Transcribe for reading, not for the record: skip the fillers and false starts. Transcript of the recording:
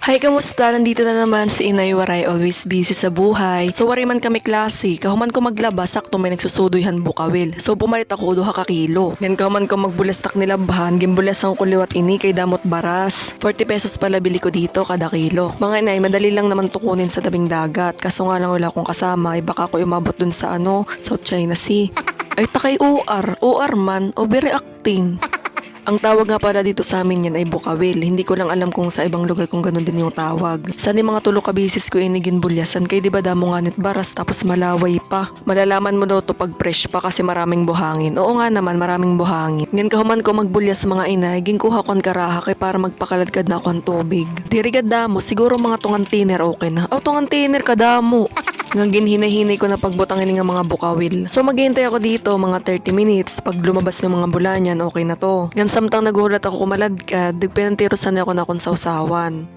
Hi, kamusta? Nandito na naman si Inay Waray, always busy sa buhay. So, wari man kami klase, kahuman ko maglaba, sakto may nagsusudoyhan bukawil. So, pumalit ako 2 ka kilo. Yan kahuman ko magbulastak nilabhan, gimbulasang ko liwat ini kay damot baras. 40 pesos pala bili ko dito kada kilo. Mga inay, madali lang naman tukunin sa tabing dagat. Kaso nga lang wala akong kasama, ay baka ko umabot dun sa South China Sea. Ay takay OR man, overreacting. Ang tawag nga pala dito sa amin yan ay bukawil. Hindi ko lang alam kung sa ibang lugar kung ganun din yung tawag. Saan yung mga tulo ka bisis ko inigin bulyasan kay di ba damo nga nit baras tapos malaway pa. Malalaman mo daw to pag fresh pa kasi maraming buhangin. Oo nga naman maraming buhangin. Ngayon kahuman ko magbulyas mga inay, ginkuha kon karaha kay para magpakaladkad na akong tubig. Dirigad damo, siguro mga tungan tiner okay na. O tungan tiner ka damo. Ngang ginhinay-hinay ko na pagbutangin ng mga bukawil. So maghihintay ako dito mga 30 minutes. Pag lumabas ng mga bulanyan, okay na to. Yan samtang nagulat ako kumaladkad, digpinantirosan ako na akong sausawan.